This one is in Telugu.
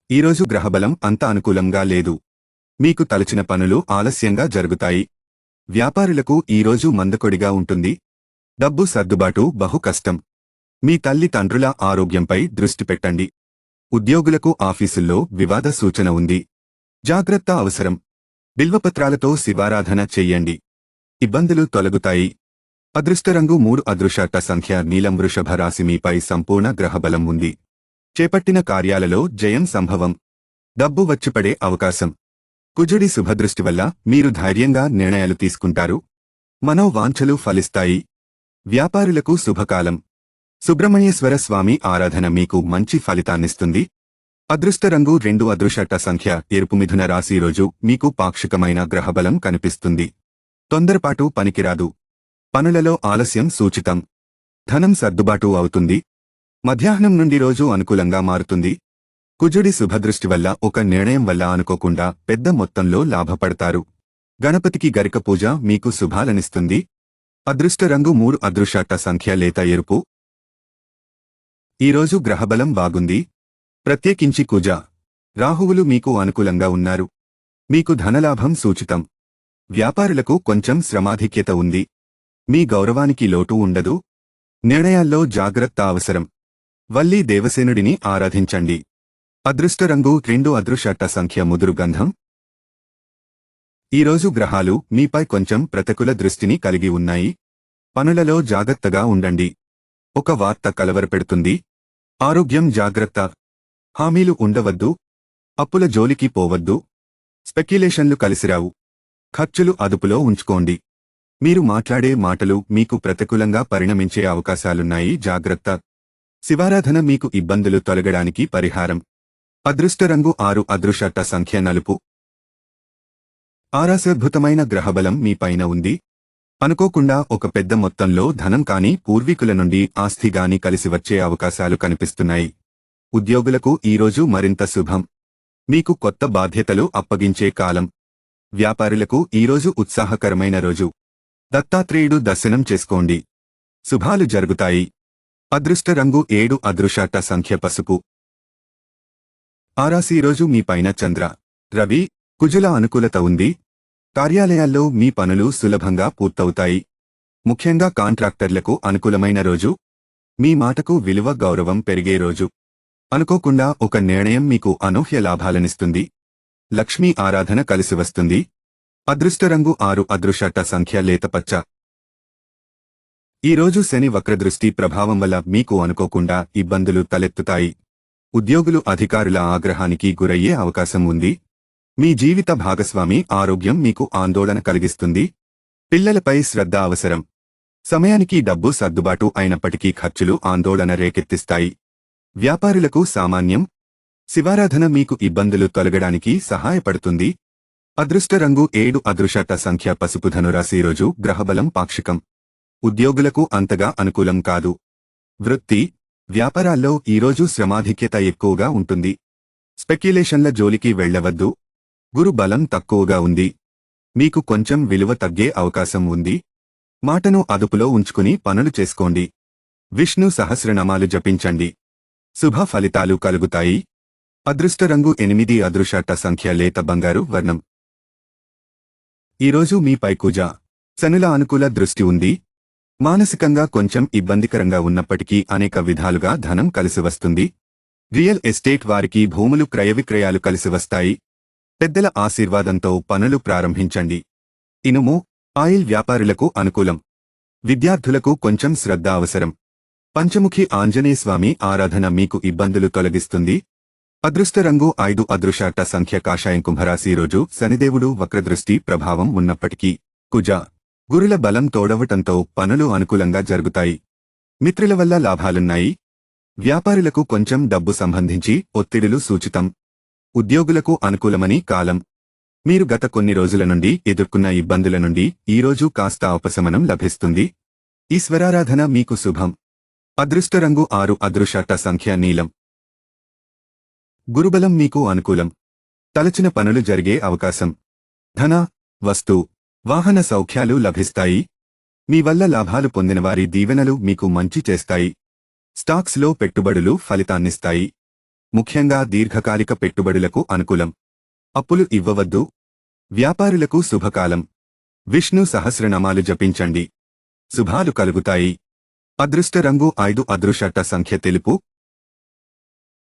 ఈరోజు గ్రహబలం అంత అనుకూలంగా లేదు. మీకు తలచిన పనులు ఆలస్యంగా జరుగుతాయి. వ్యాపారులకు ఈరోజు మందకొడిగా ఉంటుంది. డబ్బు సర్దుబాటు బహు కష్టం. మీ తల్లి తండ్రుల ఆరోగ్యంపై దృష్టి పెట్టండి. ఉద్యోగులకు ఆఫీసుల్లో వివాద సూచన ఉంది. జాగ్రత్త అవసరం. బిల్వపత్రాలతో శివారాధన చెయ్యండి. ఇబ్బందులు తొలగుతాయి. అదృష్టరంగు 3 అదృష్ట సంఖ్య నీలం. వృషభ రాశి మీపై సంపూర్ణ గ్రహబలం ఉంది. చేపట్టిన కార్యాలలో జయం సంభవం. డబ్బు వచ్చిపడే అవకాశం. కుజుడి శుభదృష్టి వల్ల మీరు ధైర్యంగా నిర్ణయాలు తీసుకుంటారు. మనోవాంఛలు ఫలిస్తాయి. వ్యాపారులకు శుభకాలం. సుబ్రహ్మణ్యేశ్వర స్వామి ఆరాధన మీకు మంచి ఫలితాన్నిస్తుంది. అదృష్టరంగు 2 అదృష్ట సంఖ్య ఎరుపు. మిథున రాశి రోజు మీకు పాక్షికమైన గ్రహబలం కనిపిస్తుంది. తొందరపాటు పనికిరాదు. పనులలో ఆలస్యం సూచితం. ధనం సర్దుబాటు అవుతుంది. మధ్యాహ్నం నుండి రోజు అనుకూలంగా మారుతుంది. కుజుడి శుభదృష్టి వల్ల ఒక నిర్ణయం వల్ల అనుకోకుండా పెద్ద మొత్తంలో లాభపడతారు. గణపతికి గరిక పూజ మీకు శుభాలనిస్తుంది. అదృష్టరంగు 3 అదృష్ట సంఖ్య లేత ఎరుపు. ఈరోజు గ్రహబలం బాగుంది. ప్రత్యేకించి కుజ, రాహువులు మీకు అనుకూలంగా ఉన్నారు. మీకు ధనలాభం సూచితం. వ్యాపారులకు కొంచెం శ్రమాధిక్యత ఉంది. మీ గౌరవానికి లోటు ఉండదు. నిర్ణయాల్లో జాగ్రత్త అవసరం. వల్లీ దేవసేనుడిని ఆరాధించండి. అదృష్టరంగు 2 అదృష్ట సంఖ్య ముదురు గంధం. ఈరోజు గ్రహాలు మీపై కొంచెం ప్రతికూల దృష్టిని కలిగి ఉన్నాయి. పనులలో జాగ్రత్తగా ఉండండి. ఒక వార్త కలవరపెడుతుంది. ఆరోగ్యం జాగ్రత్త. హామీలు ఉండవద్దు. అప్పుల జోలికి పోవద్దు. స్పెక్యులేషన్లు కలిసిరావు. ఖర్చులు అదుపులో ఉంచుకోండి. మీరు మాట్లాడే మాటలు మీకు ప్రతికూలంగా పరిణమించే అవకాశాలున్నాయి. జాగ్రత్త. శివారాధన మీకు ఇబ్బందులు తొలగడానికి పరిహారం. అదృష్టరంగు 6 అదృష్ట సంఖ్య నలుపు. ఆరాశాద్భుతమైన గ్రహబలం మీపైన ఉంది. అనుకోకుండా ఒక పెద్ద మొత్తంలో ధనం కాని పూర్వీకుల నుండి ఆస్తిగాని కలిసి వచ్చే అవకాశాలు కనిపిస్తున్నాయి. ఉద్యోగులకు ఈరోజు మరింత శుభం. మీకు కొత్త బాధ్యతలు అప్పగించే కాలం. వ్యాపారులకు ఈరోజు ఉత్సాహకరమైన రోజు. దత్తాత్రేయుడు దర్శనం చేసుకోండి. శుభాలు జరుగుతాయి. అదృష్టరంగు 7 అదృష్ట సంఖ్య పసుపు. ఆరాశి రోజు మీపైన చంద్ర, రవి, కుజుల అనుకూలత ఉంది. కార్యాలయాల్లో మీ పనులు సులభంగా పూర్తవుతాయి. ముఖ్యంగా కాంట్రాక్టర్లకు అనుకూలమైన రోజు. మీ మాటకు విలువ గౌరవం పెరిగే రోజు. అనుకోకుండా ఒక నిర్ణయం మీకు అనూహ్య లాభాలనిస్తుంది. లక్ష్మీ ఆరాధన కలిసివస్తుంది. అదృష్టరంగు 6 అదృష్ట సంఖ్య లేతపచ్చ. ఈరోజు శని వక్రదృష్టి ప్రభావం వల్ల మీకు అనుకోకుండా ఇబ్బందులు తలెత్తుతాయి. ఉద్యోగులు అధికారుల ఆగ్రహానికి గురయ్యే అవకాశం ఉంది. మీ జీవిత భాగస్వామి ఆరోగ్యం మీకు ఆందోళన కలిగిస్తుంది. పిల్లలపై శ్రద్ధ అవసరం. సమయానికి డబ్బు సర్దుబాటు అయినప్పటికీ ఖర్చులు ఆందోళన రేకెత్తిస్తాయి. వ్యాపారులకు సామాన్యం. శివారాధన మీకు ఇబ్బందులు తొలగడానికి సహాయపడుతుంది. అదృష్టరంగు 7 అదృష్ట సంఖ్య పసుపు. ధనురాశి రోజు గ్రహబలం పాక్షికం. ఉద్యోగులకు అంతగా అనుకూలం కాదు. వృత్తి, వ్యాపారాల్లో ఈరోజు శ్రమాధిక్యత ఎక్కువగా ఉంటుంది. స్పెక్యులేషన్ల జోలికి వెళ్లవద్దు. గురు బలం తక్కువగా ఉంది. మీకు కొంచెం విలువ తగ్గే అవకాశం ఉంది. మాటను అదుపులో ఉంచుకుని పనులు చేసుకోండి. విష్ణు సహస్రనామాలు జపించండి. శుభ ఫలితాలు కలుగుతాయి. అదృష్టరంగు 8 అదృష్ట సంఖ్య లేత బంగారు వర్ణం. ఈరోజు మీపై కుజ, శనుల అనుకూల దృష్టి ఉంది. మానసికంగా కొంచెం ఇబ్బందికరంగా ఉన్నప్పటికీ అనేక విధాలుగా ధనం కలిసివస్తుంది. రియల్ ఎస్టేట్ వారికి భూములు క్రయవిక్రయాలు కలిసివస్తాయి. పెద్దల ఆశీర్వాదంతో పనులు ప్రారంభించండి. ఇనుము, ఆయిల్ వ్యాపారులకు అనుకూలం. విద్యార్థులకు కొంచెం శ్రద్ధ అవసరం. పంచముఖి ఆంజనేయస్వామి ఆరాధన మీకు ఇబ్బందులు తొలగిస్తుంది. అదృష్టరంగు 5 అదృష్ట సంఖ్య కాషాయం. కుంభరాశి రోజు శనిదేవుడు వక్రదృష్టి ప్రభావం ఉన్నప్పటికీ కుజ, గురుల బలం తోడవటంతో పనులు అనుకూలంగా జరుగుతాయి. మిత్రుల వల్ల లాభాలున్నాయి. వ్యాపారులకు కొంచెం డబ్బు సంబంధించి ఒత్తిడులు సూచితం. ఉద్యోగులకు అనుకూలమని కాలం. మీరు గత కొన్ని రోజుల నుండి ఎదుర్కొన్న ఇబ్బందుల నుండి ఈరోజు కాస్త ఉపశమనం లభిస్తుంది. ఈశ్వరారాధన మీకు శుభం. అదృష్టరంగు 6 అదృష్ట సంఖ్య నీలం. గురుబలం మీకు అనుకూలం. తలచిన పనులు జరిగే అవకాశం. ధన, వస్తు, వాహన సౌఖ్యాలు లభిస్తాయి. మీ వల్ల లాభాలు పొందినవారి దీవెనలు మీకు మంచి చేస్తాయి. స్టాక్స్లో పెట్టుబడులు ఫలితాన్నిస్తాయి. ముఖ్యంగా దీర్ఘకాలిక పెట్టుబడులకు అనుకూలం. అప్పులు ఇవ్వవద్దు. వ్యాపారులకు శుభకాలం. విష్ణు సహస్రనామాలు జపించండి. శుభాలు కలుగుతాయి. అదృష్ట రంగు 5, అదృష్ట సంఖ్య తెలుపు.